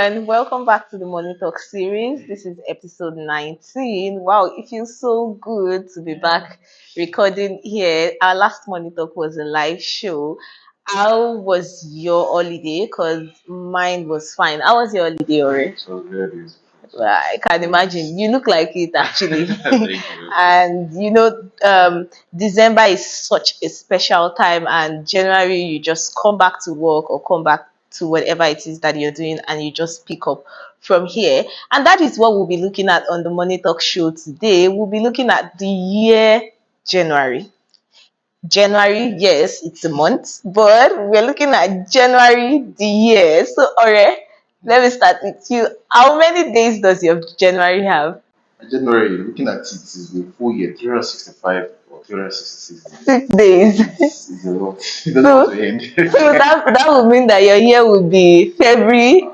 everyone. Welcome back to the Money Talk series. This is episode 19. Wow, it feels so good to be back recording here. Our last Money Talk was a live show. How was your holiday? Because mine was fine. How was your holiday, Ore? So very beautiful. Well, I can imagine. You look like it actually. Thank you. And December is such a special time, and January you just come back to work or come back to whatever it is that you're doing, and you just pick up from here. And that is what we'll be looking at on the Money Talk show today. We'll be looking at the year January. January, yes, it's a month, but we're looking at January, the year. So, Ore, let me start with you. How many days does your January have? January, looking at it, is the full year, 365 or 366 days. 6 days. It's a lot. It doesn't So, want to end. so that would mean that your year would be February,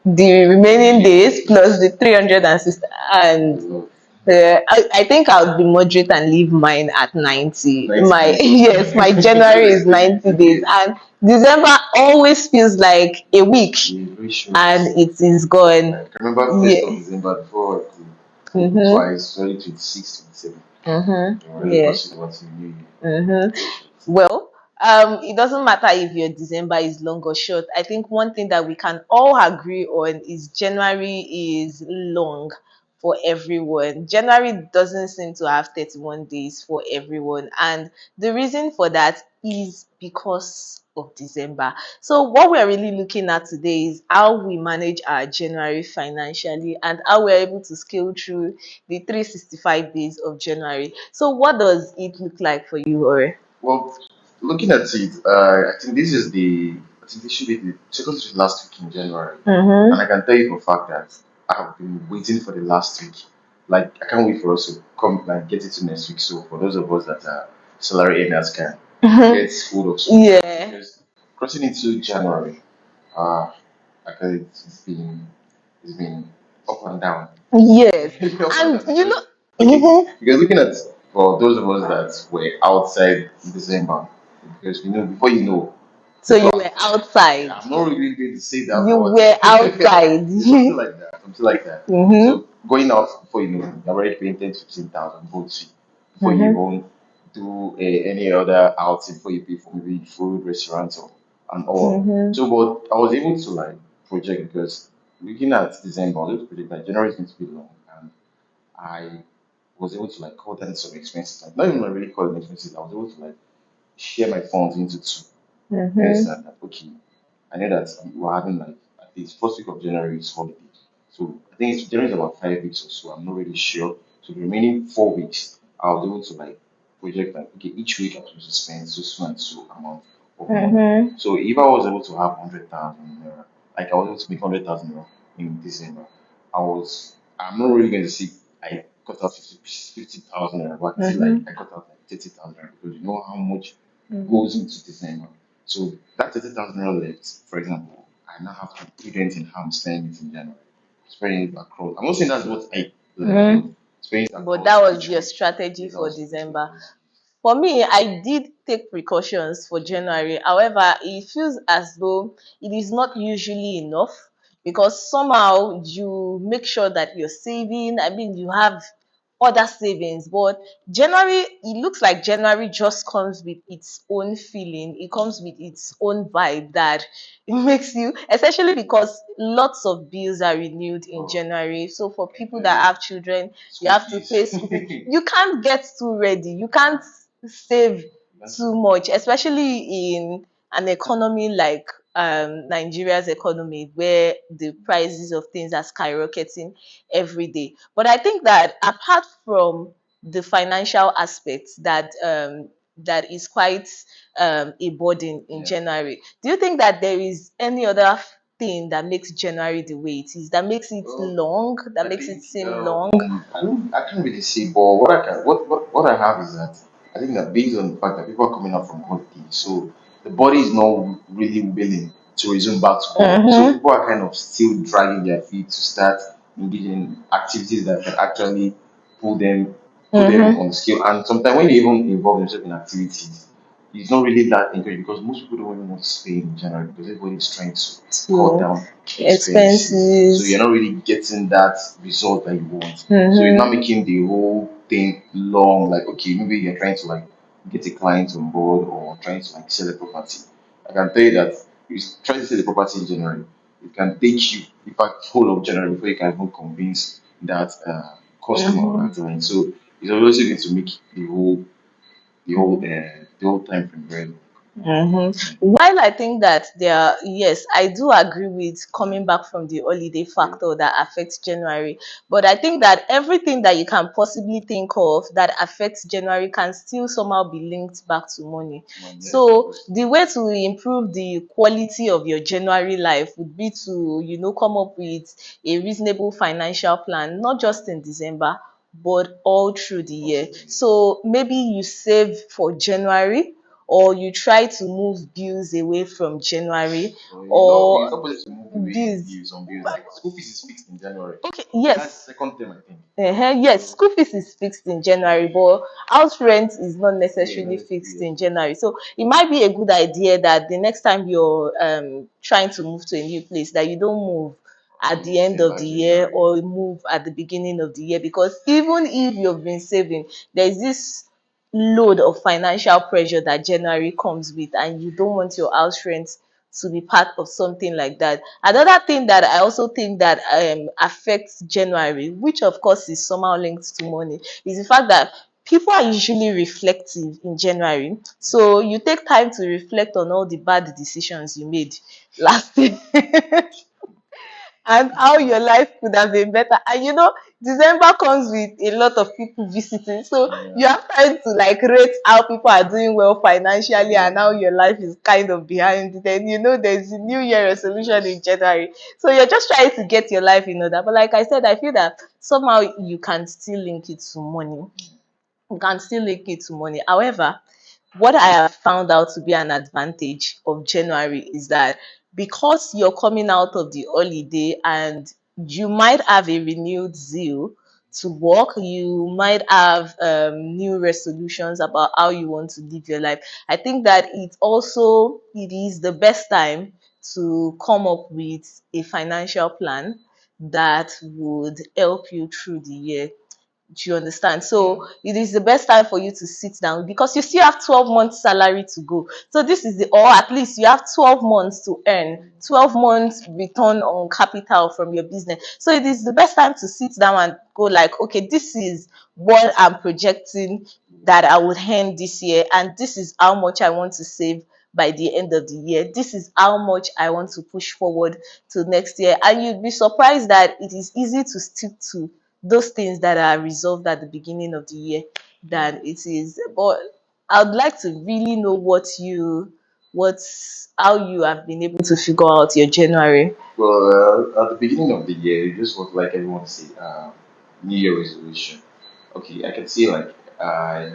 the remaining days plus the 360, and A lot. I think I'll be moderate and leave mine at 90. 90 My days. yes, my January is 90 days, and December always feels like a week, Very short. and it is gone. I can remember 1st of Yeah. December before I could Mm-hmm. twice, sorry, 26, 27. Mm-hmm. Already Yeah. crossing about the new year. Mm-hmm. Well, it doesn't matter if your December is long or short. I think one thing that we can all agree on is January is long for everyone. January doesn't seem to have 31 days for everyone. And the reason for that is because of December. So what we're really looking at today is how we manage our January financially and how we're able to scale through the 365 days of January. So what does it look like for you, Ore? Well, looking at it, I think I think this should be the second to the last week in January. And Mm-hmm. I can tell you for a fact that I have been waiting for the last week. Like, I can't wait for us to come, like, get into next week. So, for those of us that are salary earners can get hold of some. Yeah. Because crossing into January, uh, it's been up and down. Yes. Up And and down you know, okay, mhm. because looking at for those of us that were outside in December, because before you know, So you were outside. I'm not really going to say that, You but were outside. something like that, something like that. Mm-hmm. So going out before you know, you're already paying 10 to 15,000 both fee before you Mm-hmm. even do any other outing before you pay for maybe food, restaurants, or and all. Mm-hmm. So, but I was able to like project because looking at December, I was able to predict that January is going to be long, and I was able to like cut down some expenses. Like not even like really cut down expenses. I was able to like share my funds into two. You Mm-hmm. understand that? Okay, I know that we're having like at least first week of January is holiday. So I think it's January is about 5 weeks or so. I'm not really sure. So the remaining 4 weeks, I was able to like project like okay, each week I'm supposed to spend so and so amount of money. Mm-hmm. So if I was able to have 100,000 naira, like I was able to make 100,000 naira in December, I'm not really going to see I got out 50,000 naira, but I feel like Mm-hmm. I got out like 30,000 naira because you know how much Mm-hmm. goes into December. So that 30,000 naira left, for example, I now have to put it in how I'm spending it in January. Spending it across. I'm not saying that's what I like, Mm-hmm. but spending it But that across was each your week. strategy Yes, that for was December. For me, I did take precautions for January. However, it feels as though it is not usually enough because somehow you make sure that you're saving. I mean, you have other savings, but January, it looks like January just comes with its own feeling. It comes with its own vibe that it makes you, especially because lots of bills are renewed in oh, January. So for people that have children, you school have to fees. pay school fees. You can't get too ready. You can't save That's too much, especially in an economy like Nigeria's economy, where the prices of things are skyrocketing every day. But I think that apart from the financial aspect that is quite a burden in Yeah. January, do you think that there is any other thing that makes January the way it is, that makes it Well, long, that I makes it think seem long? I can't really say, but what I can what I have is that I think that based on the fact that people are coming out from holiday, so the body is not really willing to resume back to work. So Mm-hmm. people are kind of still dragging their feet to start engaging in activities that can actually pull them put them Mm-hmm. on scale. And sometimes when they even involve themselves in activities, it's not really that encouraging because most people don't even want to stay in January because everybody's trying to cut To down expenses. So expenses. you're not really getting that result that you want. So it's not Mm-hmm. making the whole thing long. Like, okay, maybe you're trying to like get a client on board or trying to like sell a property. I can tell you that if you try to sell a property in January, it can take you, in fact, whole of January before you can even convince that customer or Mm-hmm. that client. So it's also going to make the whole time frame very long. While I think that there are, yes, I do agree with coming back from the holiday Yeah. factor that affects January, but I think that everything that you can possibly think of that affects January can still somehow be linked back to money. Well, yeah, of So course. the way to improve the quality of your January life would be to, come up with a reasonable financial plan, not just in December, but all through the year. Also, So maybe you save for January, or you try to move bills away from January, so it's or not possible to move away bills. bills on bills. Like school fees is fixed in January. Okay, That's yes. second term, I think. Yes, school fees is fixed in January, but house rent is not Yeah, not necessarily necessarily. fixed Yes, in yes. January. So it might be a good idea that the next time you're trying to move to a new place, that you don't move at On the end of December, the year January. or move at the beginning of the year, because even if you've been saving, there's this load of financial pressure that January comes with, and you don't want your house rent to be part of something like that. Another thing that I also think that affects January, which of course is somehow linked to money, is the fact that people are usually reflective in January. So you take time to reflect on all the bad decisions you made last year. And how your life could have been better. And December comes with a lot of people visiting. So you Yeah, have time to like rate how people are doing well financially and how exactly. your life is kind of behind. Then there's a new year resolution in Yes. January. So you're just trying to get your life in order. But like I said, I feel that somehow you can still link it to money. You can still link it to money. However, what I have found out to be an advantage of January is that because you're coming out of the holiday and you might have a renewed zeal to work, you might have new resolutions about how you want to live your life. I think that it is the best time to come up with a financial plan that would help you through the year. Do you understand? Yeah. So it is the best time for you to sit down because you still have 12 months salary to go. So this is or at least you have 12 months to earn, 12 months return on capital from your business. So it is the best time to sit down and go like, okay, this is what I'm projecting that I would earn this year, and this is how much I want to save by the end of the year. This is how much I want to push forward to next year. And you'd be surprised that it is easy to stick to those things that are resolved at the beginning of the year than it is. But I would like to really know what's how you have been able to figure out your January. Well, at the beginning of the year, you just want like everyone to say, New Year resolution. Okay, I can see like I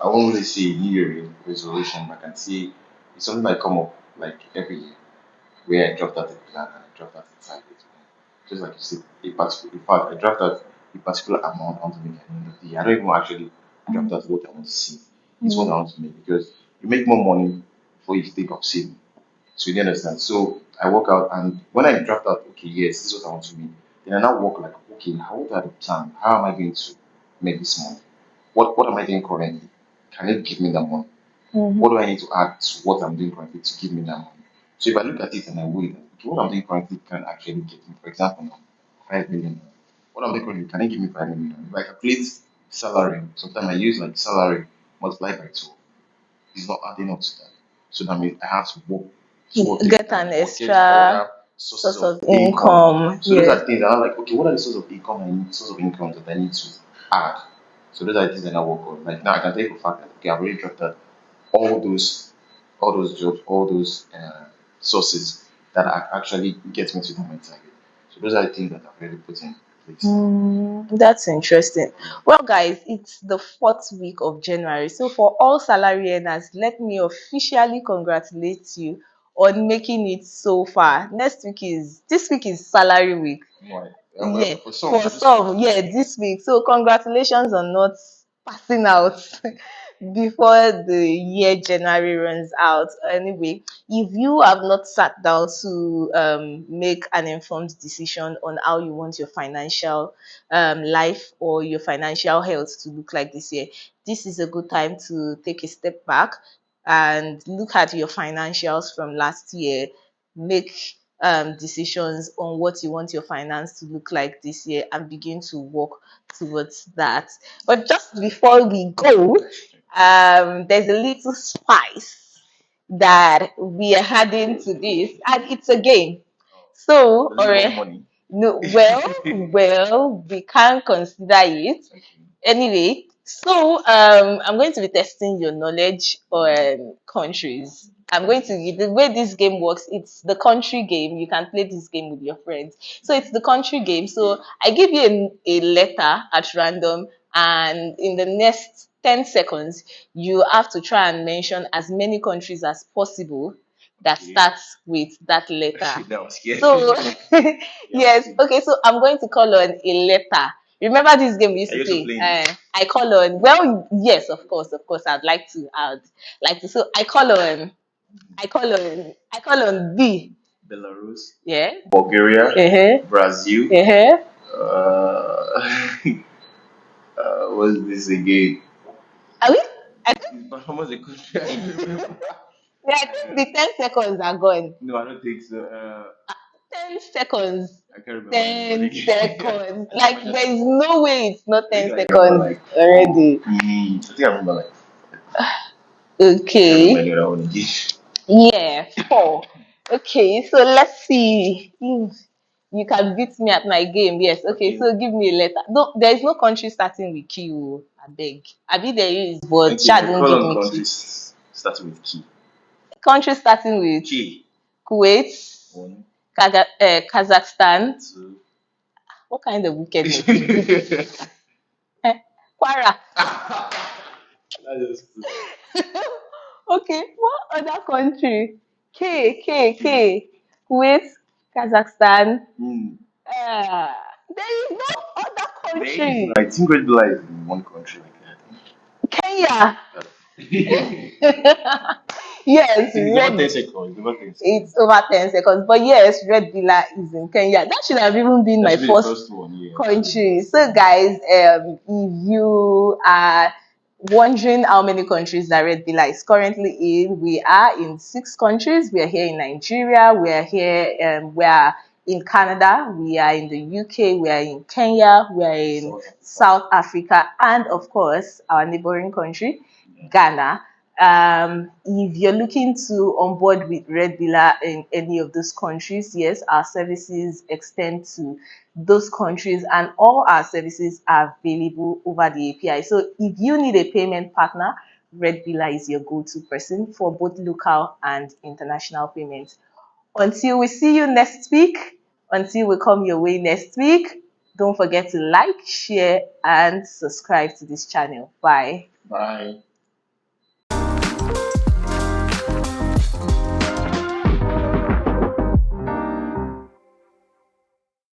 won't really say New Year resolution, but I can see it's something that come up like every year where I dropped out a plan and I dropped out a target. Just like you said, in fact, I dropped out a particular amount I want to make at the end of the year. I don't even actually draft out what I want to save. It's what I want to make because you make more money before you think of saving. So you understand? So I work out, and when I draft out, okay, yes, this is what I want to make, then I now work like, okay, what are the plan? How am I going to make this money? What am I doing currently? Can it give me that money? What do I need to add to what I'm doing currently to give me that money? So if I look at it and I weigh that, okay, what I'm doing currently can actually get me, for example, now, 5 million. What I'm doing currently, can it give me 5 million? If I calculate salary, sometimes I use like salary multiplied by 2, is not adding up to that. So that means I have to work towards it Get and an or get other extra sources source of of income. income. So those are Yeah. the things that I'm like, okay, what are the sources of income and source of income that I need to add? So those are the things that I work on. Like now I can take the fact that okay, I've already drafted all those jobs, all those sources that are actually get me to my target. So those are the things that I've already put in place. That's interesting. Well, guys, it's the fourth week of January. So, for all salary earners, let me officially congratulate you on making it so far. This week is salary week. Right. Yeah, For some, for this week. some, yeah, this week. So, congratulations on not passing out before the year January runs out. Anyway, if you have not sat down to make an informed decision on how you want your financial life or your financial health to look like this year, this is a good time to take a step back and look at your financials from last year, make decisions on what you want your finance to look like this year, and begin to work towards that. But just before we go, there's a little spice that we are adding to this, and it's a game. So, Does it or involve money? no, well, we can consider it. Okay. Anyway, so I'm going to be testing your knowledge on countries. I'm going to the way this game works. It's the country game. You can play this game with your friends. So it's the country game. So I give you a letter at random, and in the next 10 seconds, you have to try and mention as many countries as possible that Okay. starts with that letter. That was scary. So Yeah, yes, okay. So I'm going to call on a letter. Remember this game we used are to you also play? playing this? I call on. Well, yes, of course. I'd like to. I'd like to. So I call on. I call on B. Belarus, Yeah. Bulgaria, Uh-huh. Brazil. Uh-huh. What's this again? Are we? I think, Is Bahamas a country? I don't remember. yeah, I think the 10 seconds are gone. No, I don't think so. 10 seconds. I can't remember anybody. 10 seconds. I Like think there is no way it's not I 10 remember seconds like already. I think I remember like I can't remember Okay. any other one again. Yeah, four. Okay, so let's see if you can beat me at my game. Yes, okay, Okay. so give me a letter. No, there is no country starting with Q. I beg. I bet there is, but Okay, Chad I don't call give on me key. countries starting with key. Country starting with K. Kuwait, One, Kazakhstan. two. What kind of wickedness is this? Kwara. That is two. Okay, what other country? K. Kuwait, Kazakhstan. Hmm. Uh, there is no other There is, country. I think Red Bull is in one country like Kenya. that. Yes, It's about 10 red. seconds. It's about 10 seconds. It's over 10 seconds. But yes, Red Villa is in Kenya. That should have even been That my should be the first first one, yeah. country. So, guys, if you are wondering how many countries that Red Villa is currently in, we are in 6 countries. We are here in Nigeria. We are here. We are in Canada. We are in the UK. We are in Kenya. We are in South Africa, and of course, our neighboring country, Ghana. If you're looking to onboard with Red Villa in any of those countries, yes, our services extend to those countries, and all our services are available over the API. So if you need a payment partner, Red Villa is your go-to person for both local and international payments. Until we see you next week, until we come your way next week, don't forget to like, share, and subscribe to this channel. Bye. Bye.